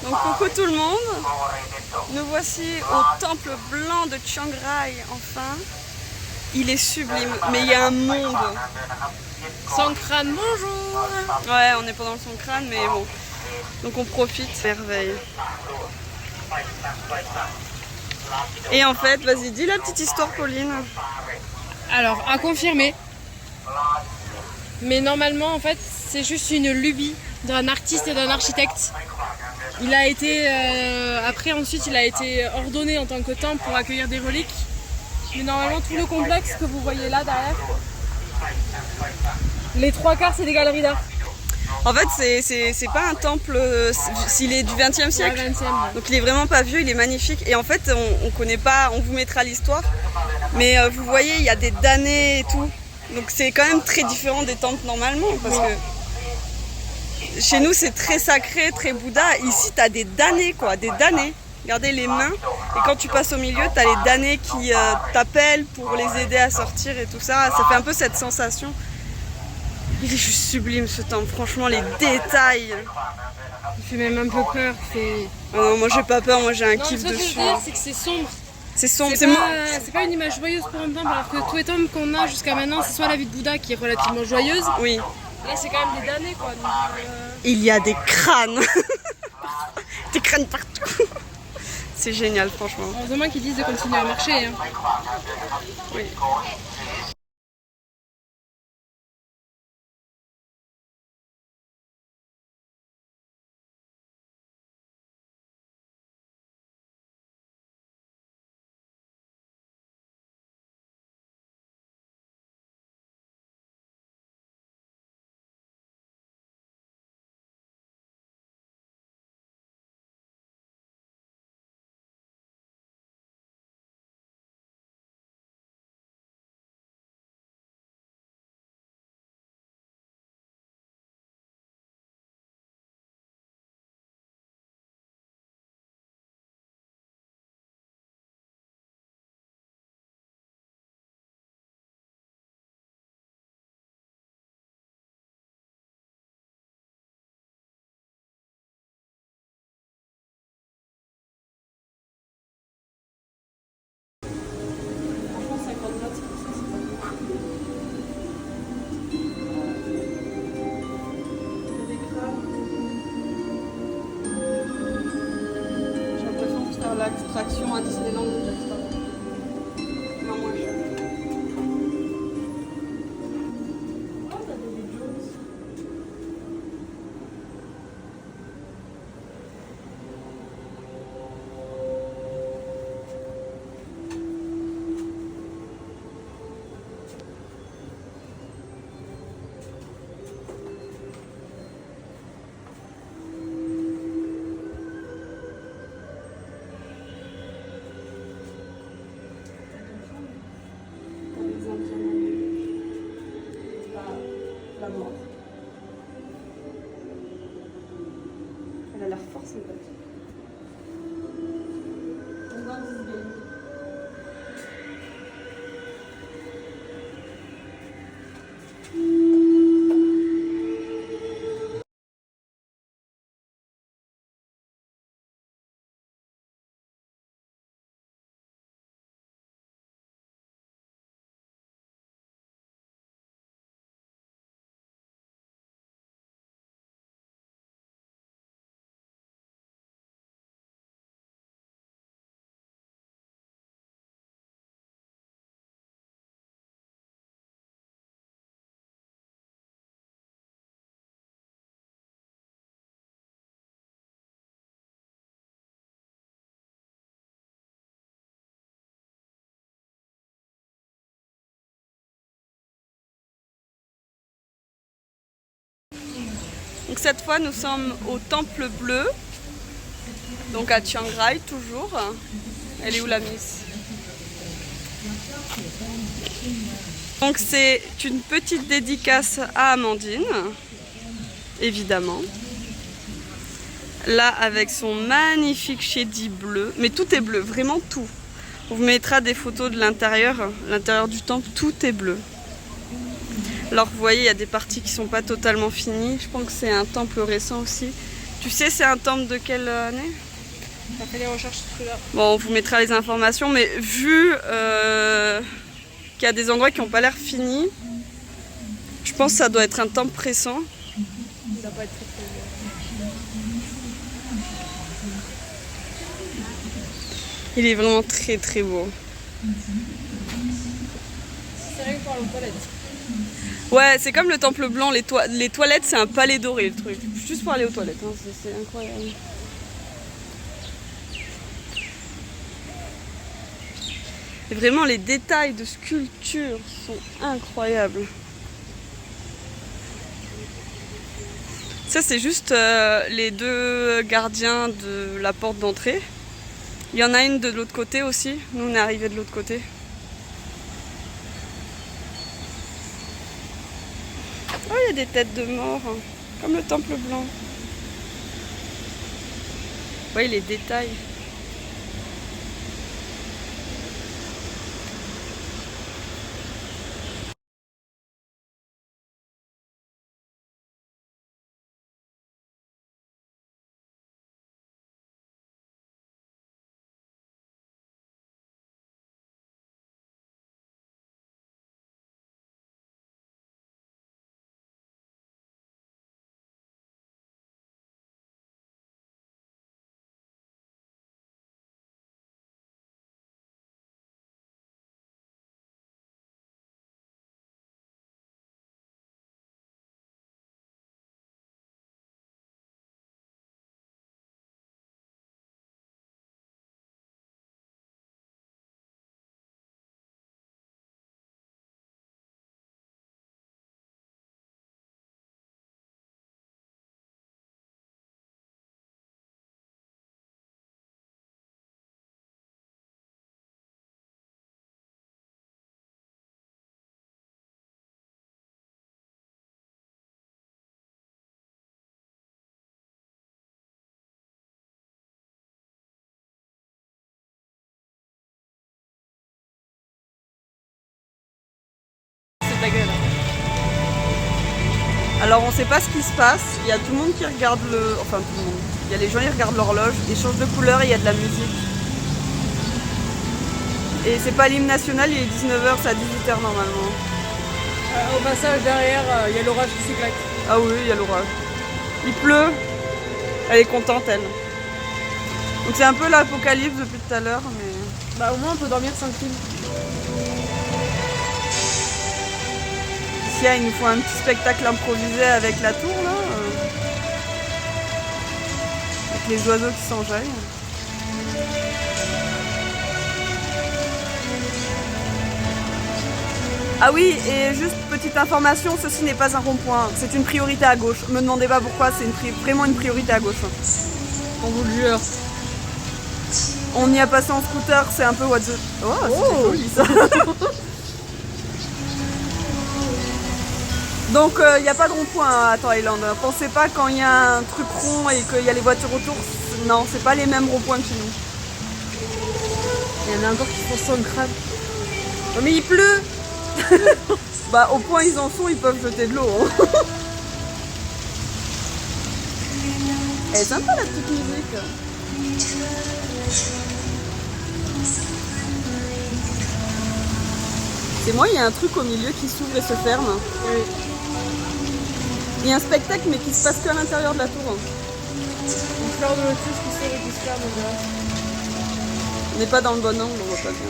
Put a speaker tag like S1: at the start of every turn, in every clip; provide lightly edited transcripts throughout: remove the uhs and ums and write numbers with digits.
S1: Donc coucou tout le monde, nous voici au temple blanc de Chiang Rai enfin. Il est sublime, mais il y a un monde.
S2: Songkran, bonjour.
S1: Ouais, on est pendant le Songkran, mais bon. Donc on profite, merveille. Et en fait, vas-y, dis la petite histoire, Pauline.
S2: Alors, à confirmer. Mais normalement, en fait, c'est juste une lubie d'un artiste et d'un architecte. Il a été, ensuite, il a été ordonné en tant que temple pour accueillir des reliques. Mais normalement, tout le complexe que vous voyez là derrière, les trois quarts, c'est des galeries d'art.
S1: En fait, c'est pas un temple, s'il est du 20e siècle.
S2: Ouais, 20e.
S1: Donc il est vraiment pas vieux, il est magnifique. Et en fait, on connaît pas, on vous mettra l'histoire. Mais vous voyez, il y a des damnés et tout. Donc c'est quand même très différent des temples normalement. Parce que chez nous, c'est très sacré, très Bouddha. Ici, t'as des damnés, quoi, des damnés. Regardez les mains. Et quand tu passes au milieu, t'as les damnés qui t'appellent pour les aider à sortir et tout ça. Ça fait un peu cette sensation. Il est juste sublime ce temple, franchement les détails.
S2: Il fait même un peu peur.
S1: Oh non, moi j'ai pas peur, moi j'ai un
S2: Non,
S1: kiff
S2: ce que je veux
S1: dessus.
S2: dire, c'est que c'est sombre.
S1: C'est sombre,
S2: C'est pas une image joyeuse pour un temple, alors que tous les temples qu'on a jusqu'à maintenant, c'est soit la vie de Bouddha qui est relativement joyeuse.
S1: Oui.
S2: Là, c'est quand même des damnés, quoi. Donc,
S1: Il y a des crânes. Des crânes partout. C'est génial, franchement.
S2: heureusement qu'ils disent de continuer à marcher. Hein.
S1: Oui. L'extraction à Disneyland de Jackson. Non, moins cher. La mort. Elle a l'air fort sympathique. Donc cette fois nous sommes au Temple Bleu, donc à Chiang Rai toujours. Elle est où la Miss? Donc c'est une petite dédicace à Amandine, évidemment. Là avec son magnifique chédid bleu, mais tout est bleu, vraiment tout. On vous mettra des photos de l'intérieur du temple, tout est bleu. Alors vous voyez, il y a des parties qui sont pas totalement finies. Je pense que c'est un temple récent aussi. Tu sais c'est un temple de quelle année?
S2: On a fait les recherches là.
S1: Bon, on vous mettra les informations, mais vu qu'il y a des endroits qui n'ont pas l'air finis, je pense que ça doit être un temple récent.
S2: Il doit pas être très
S1: Il est vraiment très très beau.
S2: C'est rien que pour aller aux toilettes.
S1: Ouais, c'est comme le temple blanc, les toilettes c'est un palais doré le truc. Juste pour aller aux toilettes, hein, c'est incroyable. Et vraiment les détails de sculpture sont incroyables. Ça c'est juste les deux gardiens de la porte d'entrée. Il y en a une de l'autre côté aussi, nous on est arrivés de l'autre côté. Oh, il y a des têtes de mort, hein, comme le temple blanc. Vous voyez les détails. C'est ta gueule. Alors on sait pas ce qui se passe, il y a tout le monde qui regarde le... Enfin tout le monde. Il y a les gens qui regardent l'horloge, ils changent de couleur et il y a de la musique. Et c'est pas l'hymne national, il est 19h, c'est à 18h normalement.
S2: Au passage derrière, il y a l'orage qui s'éclate.
S1: Ah oui, il y a l'orage. Il pleut. Elle est contente elle. Donc c'est un peu l'apocalypse depuis tout à l'heure, mais...
S2: Bah au moins on peut dormir tranquille.
S1: Ici, il nous faut un petit spectacle improvisé avec la tour là. Avec les oiseaux qui s'enjaillent. Ah oui, et juste petite information, ceci n'est pas un rond-point, c'est une priorité à gauche. Me demandez pas pourquoi, c'est vraiment une priorité à gauche.
S2: On vous le jure.
S1: On y a passé en scooter, c'est un peu what the... Oh, c'est joli ça. Donc il n'y a pas de rond-point à Thaïlande. Pensez pas quand il y a un truc rond et qu'il y a les voitures autour. Non, c'est pas les mêmes ronds-points que chez nous.
S2: Il y en a encore qui font son crâne. Oh mais il pleut.
S1: Bah au point ils en sont, ils peuvent jeter de l'eau. Hein. Elle est sympa la petite musique. Et moi il y a un truc au milieu qui s'ouvre et se ferme.
S2: Oui.
S1: Il y a un spectacle mais qui se passe que à l'intérieur de la tour.
S2: Une fleur de lotus qui sort et qui se ferme.
S1: On n'est pas dans le bon angle, on voit pas bien.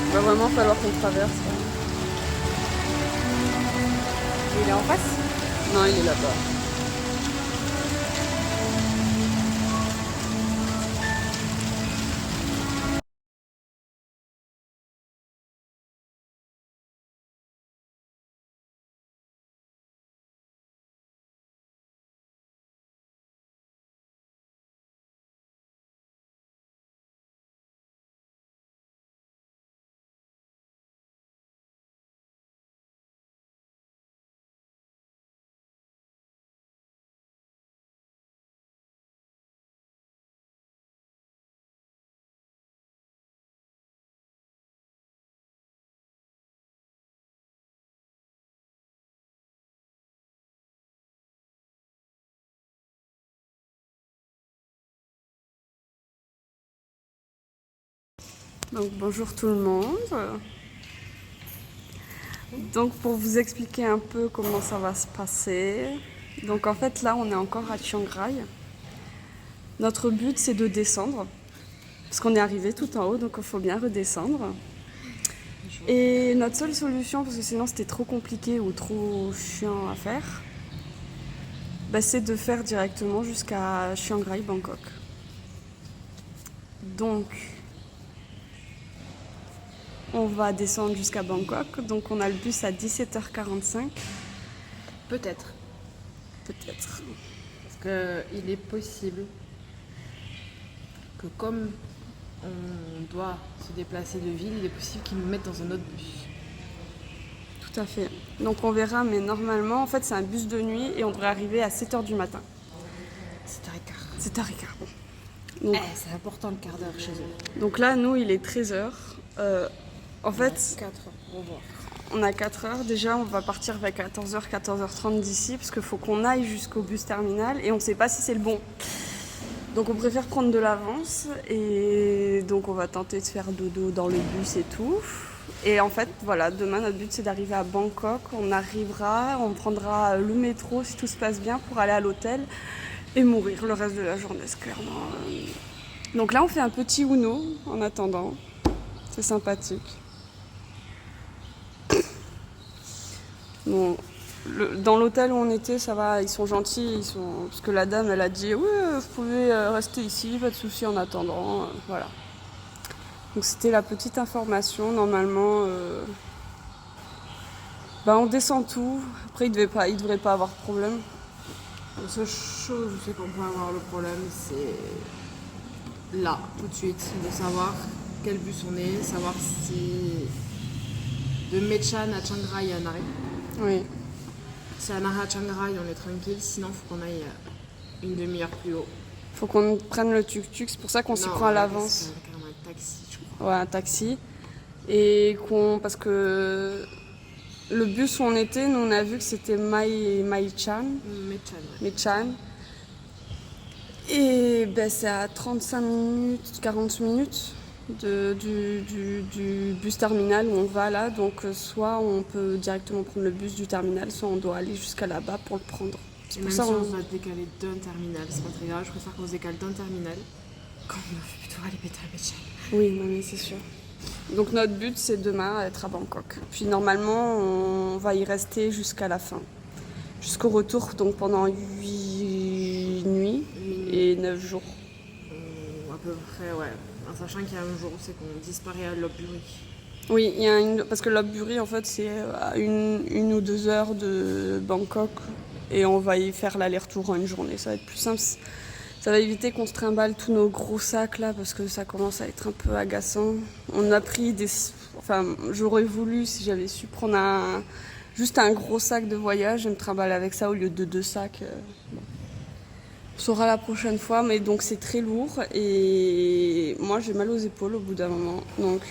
S1: Il va vraiment falloir qu'on traverse.
S2: Il est en face?
S1: Non, il est là-bas. Donc bonjour tout le monde. Donc pour vous expliquer un peu comment ça va se passer. Donc en fait là on est encore à Chiang Rai. Notre but c'est de descendre. Parce qu'on est arrivé tout en haut donc il faut bien redescendre. Et notre seule solution, parce que sinon c'était trop compliqué ou trop chiant à faire, bah, c'est de faire directement jusqu'à Chiang Rai, Bangkok. Donc on va descendre jusqu'à Bangkok, donc on a le bus à 17h45.
S2: Peut-être.
S1: Peut-être.
S2: Parce qu'il est possible que comme on doit se déplacer de ville, il est possible qu'ils nous mettent dans un autre bus.
S1: Tout à fait. Donc on verra, mais normalement, en fait, c'est un bus de nuit et on devrait arriver à 7h du matin.
S2: 7h15.
S1: 7h15, bon. Donc,
S2: c'est important le quart d'heure chez eux.
S1: donc là, nous, il est 13h. En fait,
S2: 4 heures pour voir.
S1: on a 4 heures. Déjà, on va partir vers 14h, 14h30 d'ici, parce qu'il faut qu'on aille jusqu'au bus terminal et on ne sait pas si c'est le bon. Donc on préfère prendre de l'avance et donc on va tenter de faire dodo dans le bus et tout. Et en fait, voilà, demain notre but c'est d'arriver à Bangkok. On arrivera, on prendra le métro si tout se passe bien pour aller à l'hôtel et mourir le reste de la journée, c'est clairement. Donc là on fait un petit Uno en attendant. C'est sympathique. Bon. Dans l'hôtel où on était, ça va, ils sont gentils, parce que la dame, elle a dit « Oui, vous pouvez rester ici, pas de souci en attendant. » Voilà. Donc c'était la petite information. Normalement, on descend tout. Après, il devrait pas avoir de problème.
S2: La seule chose où c'est qu'on peut avoir le problème, c'est là, tout de suite, de savoir quel bus on est, savoir si de Mechan à Chiang Rai il y a un arrêt.
S1: Oui.
S2: Si à Nara Chiang Rai, on est tranquille, sinon il faut qu'on aille une demi-heure plus haut.
S1: Faut qu'on prenne le tuk-tuk, c'est pour ça qu'on s'y prend à l'avance.
S2: C'est carrément un taxi, je crois.
S1: Ouais, un taxi. Et parce que le bus où on était, nous on a vu que c'était Maichan. Mechan. Et c'est à 35 minutes, 40 minutes du bus terminal où on va là. Donc soit on peut directement prendre le bus du terminal, soit on doit aller jusqu'à là-bas pour le prendre.
S2: C'est pour ça si on doit se décaler d'un terminal, c'est pas très grave, je préfère qu'on se décale d'un terminal quand on va plutôt aller péter à Mechan.
S1: Oui, non, mais c'est sûr. Donc notre but c'est demain être à Bangkok. Puis normalement on va y rester jusqu'à la fin. Jusqu'au retour, donc pendant 8 nuits et 9 jours.
S2: À peu près, ouais. En sachant qu'il y a un jour où c'est qu'on disparaît à Lopburi.
S1: Oui, parce que Lopburi en fait c'est à une ou 2 heures de Bangkok et on va y faire l'aller-retour en une journée. Ça va être plus simple. Ça va éviter qu'on se trimballe tous nos gros sacs là parce que ça commence à être un peu agaçant. On a pris j'aurais voulu, si j'avais su prendre juste un gros sac de voyage et me trimballer avec ça au lieu de 2 sacs. Bon. On saura la prochaine fois, mais donc c'est très lourd et moi j'ai mal aux épaules au bout d'un moment. Donc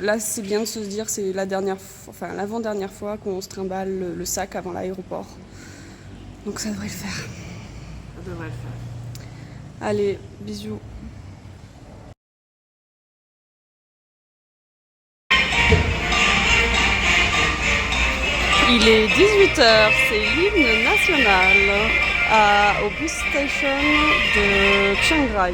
S1: là c'est bien de se dire c'est l'avant-dernière fois qu'on se trimballe le sac avant l'aéroport. Donc ça devrait le faire.
S2: Ça devrait le faire.
S1: Allez, bisous. Il est 18h, c'est l'hymne national au bus station de Chiang Rai.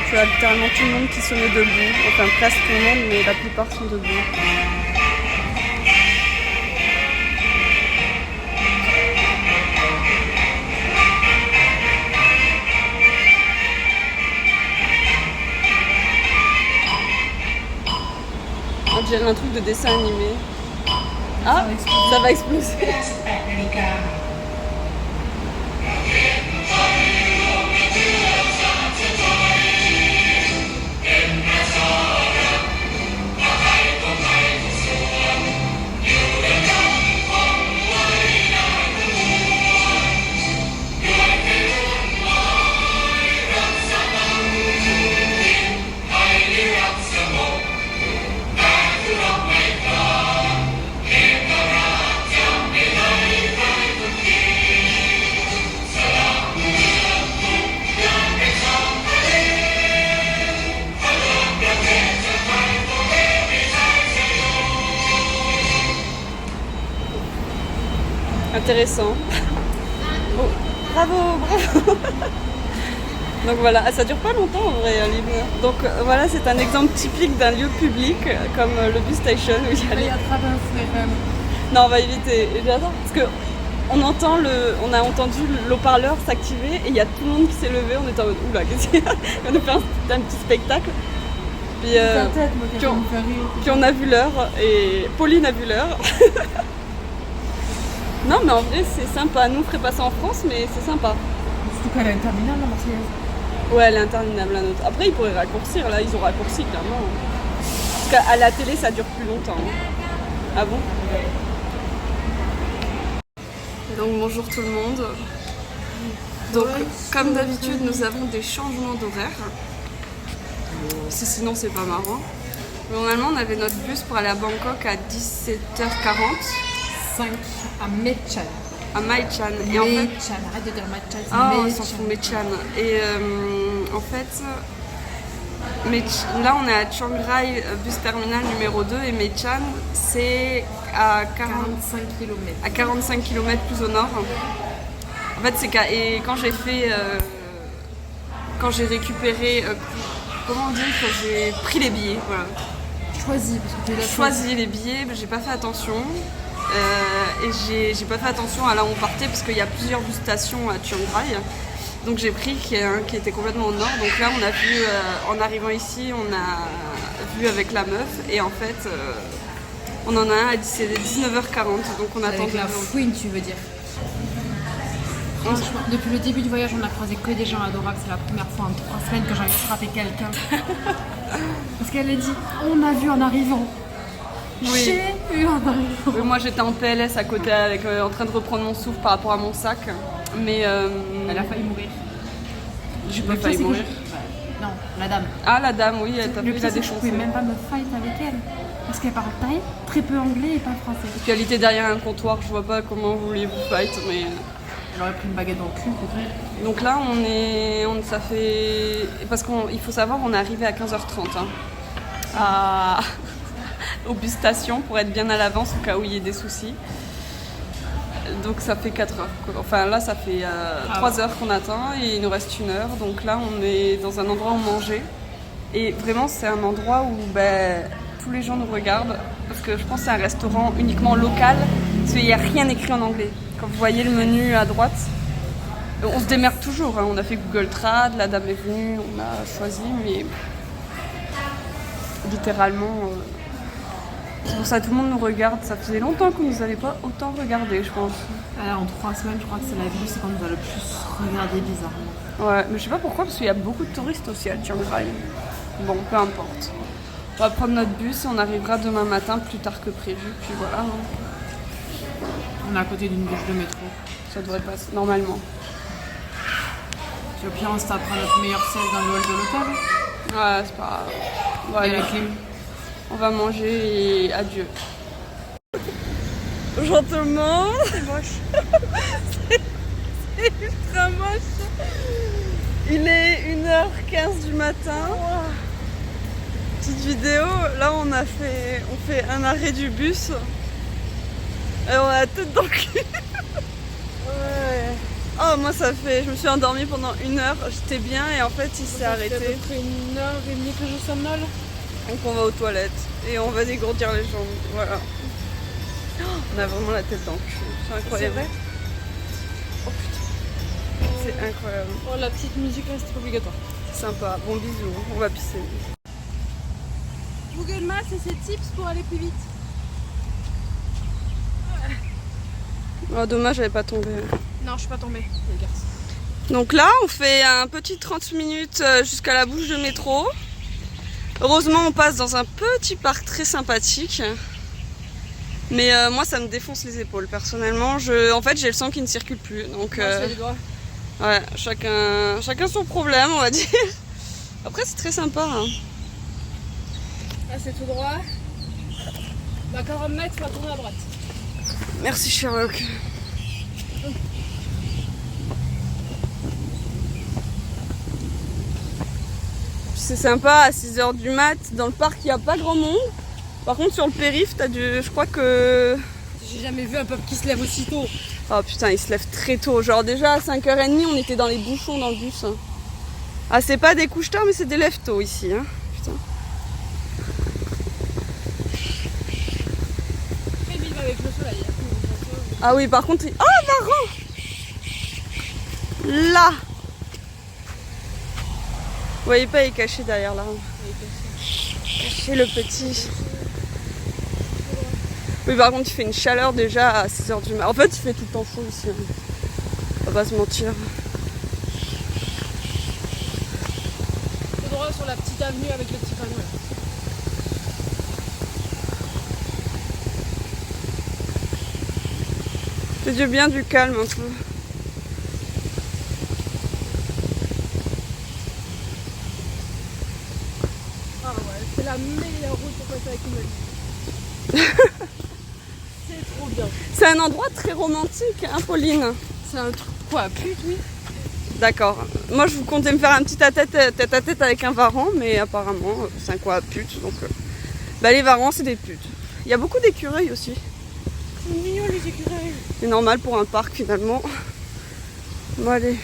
S1: Tu as littéralement tout le monde qui se met debout, enfin presque tout le monde, mais la plupart sont debout. On dirait un truc de dessin animé. Ah, ça va exploser. intéressant. Oh, bravo, bravo. Donc voilà, ça dure pas longtemps en vrai, Libna. Donc voilà, c'est un exemple typique d'un lieu public comme le bus station où il y a les... Non, on va éviter. J'adore parce que on a entendu l'eau-parleur s'activer et il y a tout le monde qui s'est levé. On était en mode oula, qu'est-ce qu'il y a? On a fait un petit spectacle. Puis on a vu l'heure et Pauline a vu l'heure. Non, mais en vrai, c'est sympa. Nous, on ferait pas ça en France, mais c'est sympa.
S2: Surtout qu'elle est interminable, la Marseillaise.
S1: Ouais, elle est interminable, la nôtre. Après, ils pourraient raccourcir. Là, ils ont raccourci, clairement. Parce qu'à la télé, ça dure plus longtemps. Ah bon? Donc, bonjour tout le monde. Donc, comme d'habitude, nous avons des changements d'horaire. Sinon, c'est pas marrant. Normalement, on avait notre bus pour aller à Bangkok à 17h40.
S2: 5 à Maechan.
S1: À Maechan.
S2: Et en fait, arrête de dire Maechan, c'est
S1: on s'en fout, Maechan. Et en fait, là on est à Chiang Rai, bus terminal numéro 2, et Maechan c'est à
S2: 45 km.
S1: À 45 km plus au nord. En fait, et quand j'ai fait. Quand j'ai récupéré. Comment on dit? Quand j'ai pris les billets, voilà. Choisi les billets, j'ai pas fait attention. Et j'ai pas fait attention à là où on partait parce qu'il y a plusieurs bus stations à Chiang Rai. Donc j'ai pris qui était complètement au nord. Donc là on a vu, en arrivant ici, on a vu avec la meuf et en fait on en a un à 19h40. Donc on attend.
S2: Avec la fouine, tu veux dire? Franchement, depuis le début du voyage, on a croisé que des gens adorables. C'est la première fois en 3 semaines que j'ai envie de frapper quelqu'un. Parce qu'elle a dit, on a vu en arrivant.
S1: Oui.
S2: J'ai eu en arrivant.
S1: Oui, moi j'étais en PLS à côté en train de reprendre mon souffle par rapport à mon sac. Mais
S2: elle a failli mourir.
S1: J'ai pas failli mourir.
S2: Non, la dame.
S1: Ah, la dame, oui, elle t'a pris la défoncée.
S2: Je pouvais même pas me fight avec elle. Parce qu'elle parle très peu anglais et pas français.
S1: Parce qu'elle était derrière un comptoir, je vois pas comment vous voulez vous fight, mais...
S2: Elle aurait pris une baguette dans le cul, peut-être.
S1: Donc là, ça fait... Parce qu'il faut savoir, on est arrivé à 15h30. Au bus station pour être bien à l'avance au cas où il y ait des soucis. Donc ça fait 4 heures. Enfin là, ça fait 3 heures qu'on attend et il nous reste 1 heure. Donc là, on est dans un endroit où manger. Et vraiment, c'est un endroit où tous les gens nous regardent. Parce que je pense que c'est un restaurant uniquement local. Parce qu'il n'y a rien écrit en anglais. Quand vous voyez le menu à droite, on se démerde toujours. On a fait Google Trad, la dame est venue, on a choisi, mais littéralement... C'est pour ça que tout le monde nous regarde. Ça faisait longtemps qu'on nous avait pas autant regardé, je pense.
S2: En 3 semaines, je crois que c'est la ville, c'est qu'on nous a le plus regardé bizarrement.
S1: Ouais, mais je sais pas pourquoi, parce qu'il y a beaucoup de touristes aussi à Chiang Rai. Bon, peu importe. On va prendre notre bus et on arrivera demain matin plus tard que prévu. Puis voilà.
S2: On est à côté d'une bouche de métro.
S1: Ça devrait passer normalement.
S2: Puis au pire, on se tapera notre meilleure sieste dans le hall de l'hôtel.
S1: Ouais, c'est pas grave.
S2: Et la clim.
S1: On va manger et adieu. Bonjour tout le monde.
S2: C'est moche.
S1: c'est ultra moche. Il est 1h15 du matin. Petite vidéo. Là, on fait un arrêt du bus. Et on a la tête dans le cul. Ouais. Oh, moi je me suis endormie pendant 1 heure. J'étais bien et en fait, il s'est arrêté.
S2: Ça fait à peu près 1h30 que je somnole.
S1: Donc on va aux toilettes et on va dégourdir les jambes, voilà. On a vraiment la tête dans le cul, c'est incroyable.
S2: C'est vrai?
S1: Oh putain, c'est incroyable.
S2: Oh, la petite musique reste obligatoire.
S1: C'est sympa, bon bisous, on va pisser.
S2: Google Maps et ses tips pour aller plus vite.
S1: Oh dommage, j'avais pas tombé.
S2: Non, je suis pas tombée, les garçons.
S1: Donc là, on fait un petit 30 minutes jusqu'à la bouche de métro. Heureusement, on passe dans un petit parc très sympathique. Mais moi, ça me défonce les épaules. Personnellement, en fait, j'ai le sang qui ne circule plus. Donc,
S2: les doigts.
S1: Ouais, chacun son problème, on va dire. Après, c'est très sympa. Hein.
S2: Là, c'est tout droit. Dans 40 mètres, on va tourner à droite.
S1: Merci, Sherlock. C'est sympa, à 6h du mat, dans le parc il n'y a pas grand monde. Par contre sur le périph', je crois que...
S2: J'ai jamais vu un peuple qui se lève aussitôt.
S1: Oh putain, il se lève très tôt. Genre déjà à 5h30, on était dans les bouchons dans le bus. Ah, c'est pas des couche-tard, mais c'est des lève-tôt ici. Hein. Putain.
S2: Très vive avec le soleil.
S1: Ah oui, par contre... Oh, Varan! Là! Vous voyez pas, il est caché derrière là. Caché le petit. Oui, par contre, il fait une chaleur déjà à 6h du matin. En fait, il fait tout le temps chaud ici. Hein. On va pas se mentir.
S2: Tout droit sur la petite avenue avec le petit panneau.
S1: C'est du bien du calme un peu.
S2: Ah ouais, c'est la meilleure route pour passer avec une amie. C'est trop bien.
S1: C'est un endroit très romantique, hein, Pauline?
S2: C'est un truc quoi, pute, oui.
S1: D'accord. Moi, je vous comptais me faire un petit tête à tête avec un varan, mais apparemment, c'est un quoi à pute. Donc, bah, les varans, c'est des putes. Il y a beaucoup d'écureuils aussi.
S2: C'est mignon les écureuils.
S1: C'est normal pour un parc finalement. Bon, allez.